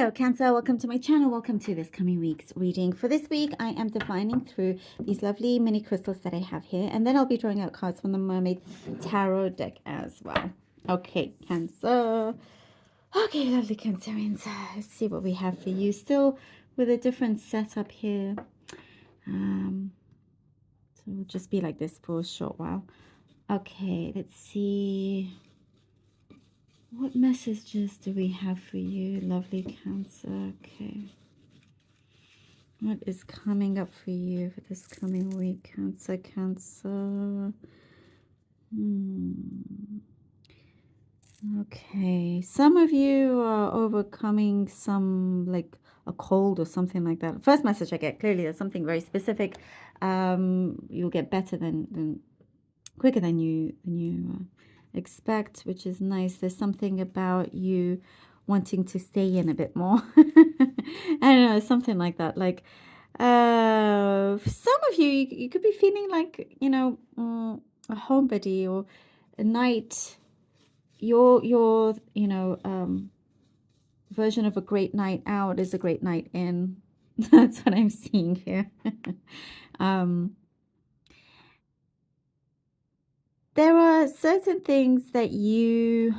Hello, Cancer. Welcome to my channel. Welcome to this coming week's reading. For this week, I am divining through these lovely mini crystals that I have here, and then I'll be drawing out cards from the Mermaid Tarot deck as well. Okay, Cancer. Okay, lovely Cancerians. Let's see what we have for you. Still with a different setup here. So we'll just be like this for a short while. Okay, let's see. What messages do we have for you, lovely Cancer? Okay. What is coming up for you for this coming week, Cancer, Cancer? Okay. Some of you are overcoming some, like a cold or something like that. First message I get, clearly there's something very specific. You'll get better than quicker than you expect, which is nice. There's something about you wanting to stay in a bit more. I don't know, something like that. Like for some of you could be feeling like, you know, a homebody or a night, your you know, version of a great night out is a great night in. That's what I'm seeing here. There are certain things that you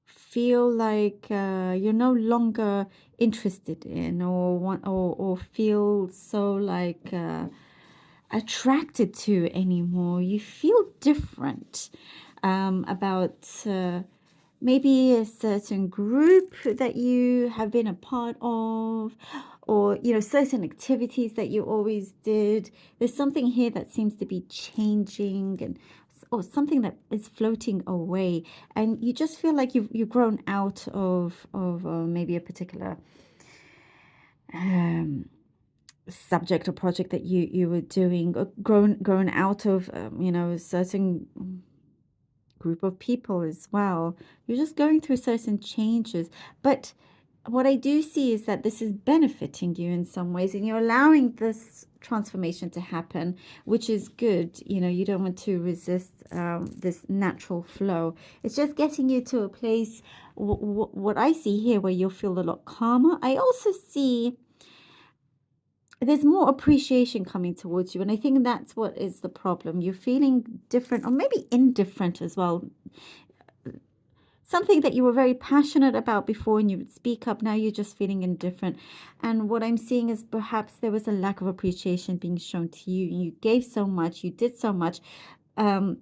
feel like you're no longer interested in, or want, or feel so like attracted to anymore. You feel different about maybe a certain group that you have been a part of, or you know, certain activities that you always did. There's something here that seems to be changing, and or something that is floating away, and you just feel like you've grown out of maybe a particular subject or project that you were doing, or grown out of you know, a certain group of people as well. You're just going through certain changes, but what I do see is that this is benefiting you in some ways, and you're allowing this transformation to happen, which is good. You know, you don't want to resist this natural flow. It's just getting you to a place, what I see here, where you'll feel a lot calmer. I also see there's more appreciation coming towards you, and I think that's what is the problem. You're feeling different, or maybe indifferent as well. Something that you were very passionate about before and you would speak up, now you're just feeling indifferent. And what I'm seeing is perhaps there was a lack of appreciation being shown to you. You gave so much, you did so much, and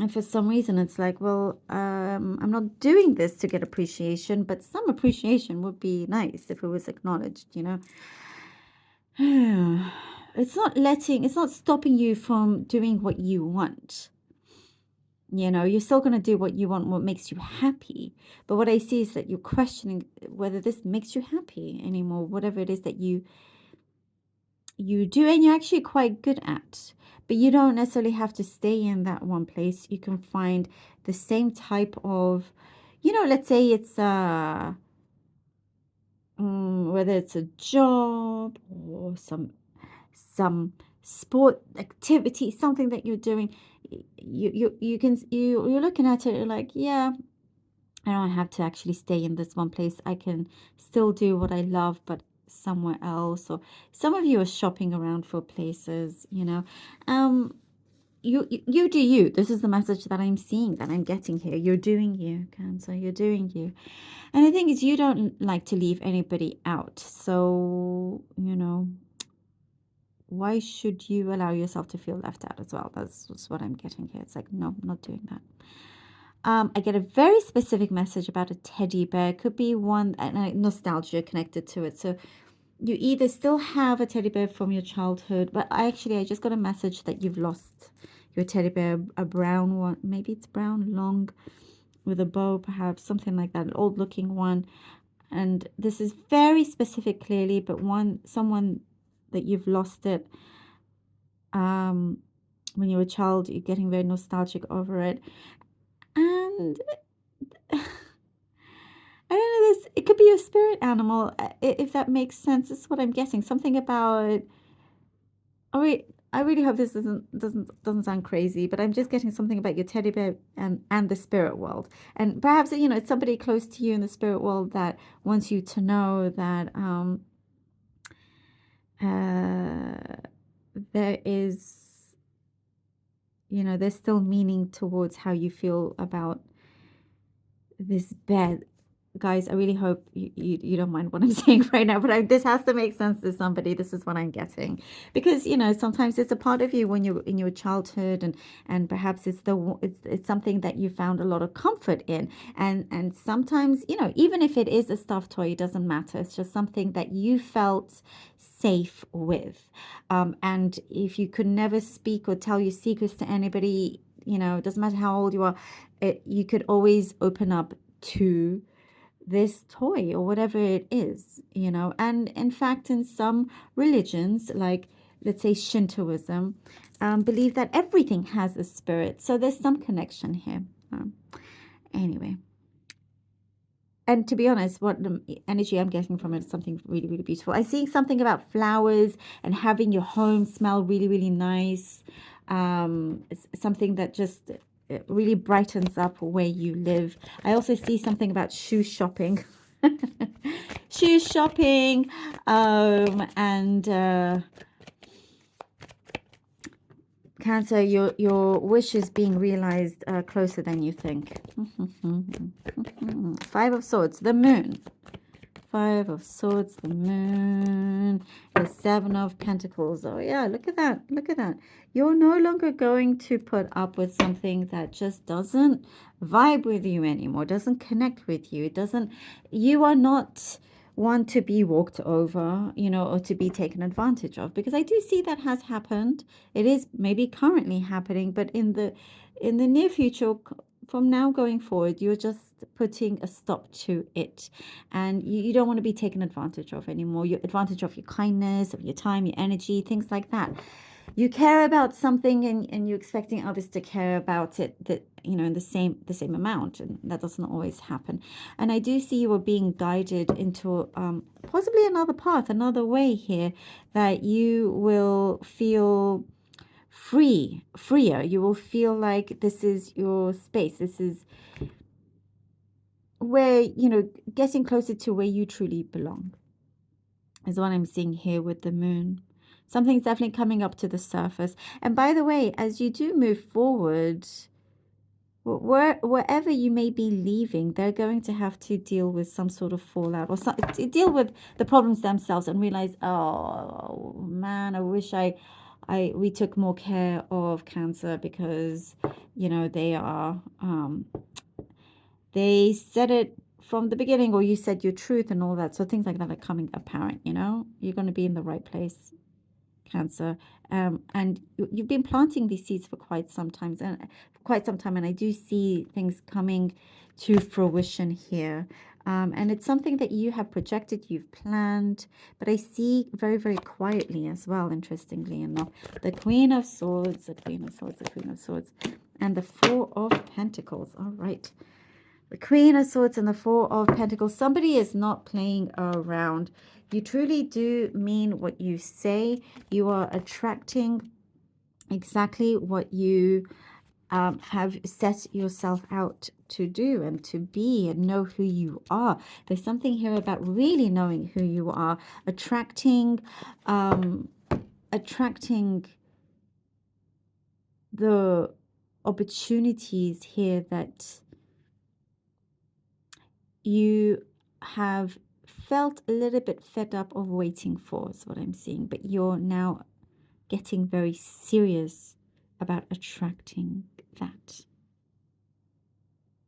for some reason it's like, well, I'm not doing this to get appreciation, but some appreciation would be nice if it was acknowledged, you know. It's not stopping you from doing what you want. You know, you're still going to do what you want, what makes you happy. But what I see is that you're questioning whether this makes you happy anymore, whatever it is that you do, and you're actually quite good at. But you don't necessarily have to stay in that one place. You can find the same type of, you know, let's say it's whether it's a job or some sport activity, something that you're doing. You're looking at it, you're like, yeah, I don't have to actually stay in this one place. I can still do what I love, but somewhere else. Or some of you are shopping around for places, you know. You do you. This is the message that I'm seeing, that I'm getting here. You're doing you, Cancer. You're doing you. And the thing is, you don't like to leave anybody out. So, you know, why should you allow yourself to feel left out as well? That's what I'm getting here. It's like, no, I'm not doing that. I get a very specific message about a teddy bear. It could be one, and nostalgia connected to it. So you either still have a teddy bear from your childhood, but I just got a message that you've lost your teddy bear, a brown one. Maybe it's brown, long, with a bow, perhaps, something like that, an old looking one. And this is very specific, clearly, but someone that you've lost it when you were a child, you're getting very nostalgic over it. And I don't know, this, it could be a spirit animal, if that makes sense. This is what I'm getting. Something about, all right, I really hope this doesn't sound crazy, but I'm just getting something about your teddy bear and the spirit world. And perhaps, it's somebody close to you in the spirit world that wants you to know that uh, there is, there's still meaning towards how you feel about this bed. Guys, I really hope you don't mind what I'm saying right now, but this has to make sense to somebody. This is what I'm getting, because sometimes it's a part of you when you're in your childhood, and perhaps it's something that you found a lot of comfort in, and sometimes even if it is a stuffed toy, it doesn't matter. It's just something that you felt safe with, and if you could never speak or tell your secrets to anybody, it doesn't matter how old you are, you could always open up to this toy or whatever it is, and in fact, in some religions, like let's say Shintoism, believe that everything has a spirit. So there's some connection here. Anyway, and to be honest, what the energy I'm getting from it is something really, really beautiful. I see something about flowers and having your home smell really, really nice. It's something that just it really brightens up where you live. I also see something about shoe shopping. Shoe shopping, and Cancer, your wish is being realized closer than you think. Five of Swords, the moon. Five of Swords, the moon, the Seven of Pentacles. Oh yeah, look at that. Look at that. You're no longer going to put up with something that just doesn't vibe with you anymore, doesn't connect with you. You are not one to be walked over, or to be taken advantage of, because I do see that has happened. It is maybe currently happening, but in the near future, from now going forward, you're just putting a stop to it, and you don't want to be taken advantage of anymore. Your advantage of your kindness, of your time, your energy, things like that. You care about something, and you're expecting others to care about it, that in the same amount, and that doesn't always happen. And I do see you are being guided into possibly another path, another way here, that you will feel freer. You will feel like this is your space. This is where, getting closer to where you truly belong, is what I'm seeing here with the moon. Something's definitely coming up to the surface. And by the way, as you do move forward, wherever you may be leaving, they're going to have to deal with some sort of fallout, or deal with the problems themselves, and realize, oh man, I wish we took more care of Cancer, because they said it from the beginning, or you said your truth and all that. So things like that are coming apparent. You're going to be in the right place, Cancer, and you've been planting these seeds for quite some time, and I do see things coming to fruition here. And it's something that you have projected, you've planned, but I see very, very quietly as well, interestingly enough. The Queen of Swords, the Queen of Swords, the Queen of Swords, and the Four of Pentacles. All right. The Queen of Swords and the Four of Pentacles. Somebody is not playing around. You truly do mean what you say. You are attracting exactly what you have set yourself out to do and to be, and know who you are. There's something here about really knowing who you are, attracting the opportunities here that you have felt a little bit fed up of waiting for, is what I'm seeing. But you're now getting very serious about attracting that.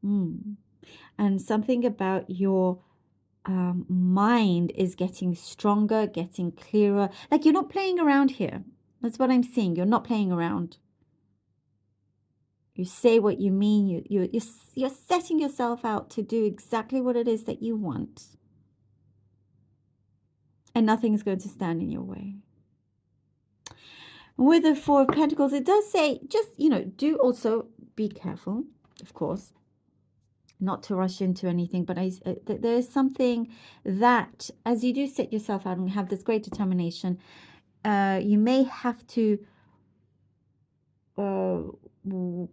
And something about your mind is getting stronger, getting clearer. Like you're not playing around here. That's what I'm seeing. You're not playing around. You say what you mean. You're setting yourself out to do exactly what it is that you want. And nothing is going to stand in your way. With the Four of Pentacles, it does say, just, do also be careful, of course, not to rush into anything. But there is something that, as you do set yourself out and have this great determination, you may have to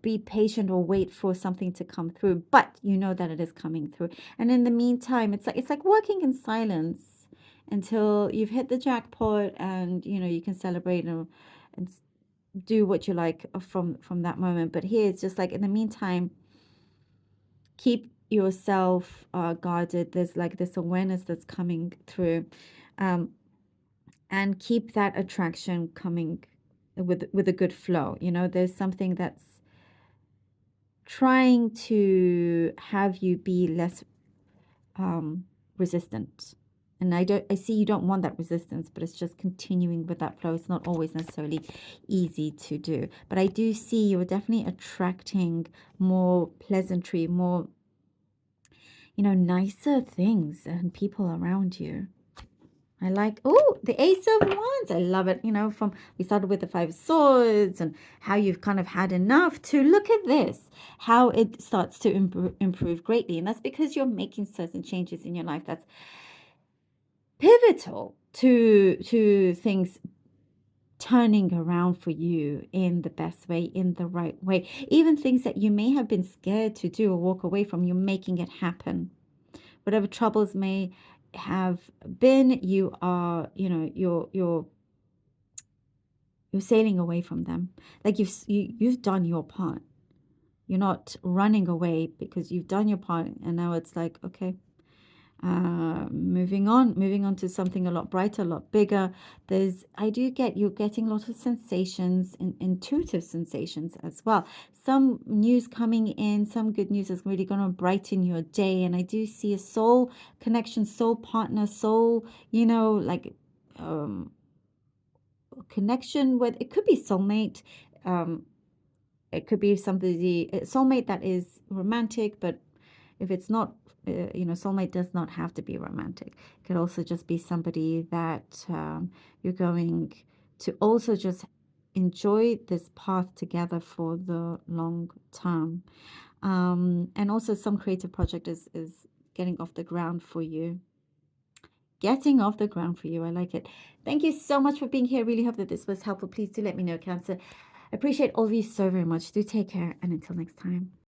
be patient or wait for something to come through, but you know that it is coming through. And in the meantime, it's like working in silence until you've hit the jackpot, and you can celebrate and do what you like from that moment. But here it's just like, in the meantime, keep yourself guarded. There's like this awareness that's coming through, um, and keep that attraction coming with a good flow. There's something that's trying to have you be less um, resistant. And I see you don't want that resistance, but it's just continuing with that flow. It's not always necessarily easy to do. But I do see you're definitely attracting more pleasantry, more, nicer things and people around you. I like, oh, the Ace of Wands. I love it. From we started with the Five of Swords and how you've kind of had enough, to look at this, how it starts to improve greatly. And that's because you're making certain changes in your life that's pivotal to things turning around for you in the best way, in the right way. Even things that you may have been scared to do or walk away from, you're making it happen. Whatever troubles may have been, you are, you're sailing away from them. Like you've done your part. You're not running away because you've done your part, and now it's like, okay, moving on to something a lot brighter, a lot bigger. I do get you're getting a lot of sensations, intuitive sensations as well. Some news coming in, some good news is really going to brighten your day. And I do see a soul connection, soul partner, soul, like connection with, it could be soulmate. um it could be somebody, a soulmate that is romantic, but if it's not, soulmate does not have to be romantic. It could also just be somebody that you're going to also just enjoy this path together for the long term. And also some creative project is getting off the ground for you. Getting off the ground for you. I like it. Thank you so much for being here. Really hope that this was helpful. Please do let me know, Cancer. I appreciate all of you so very much. Do take care, and until next time.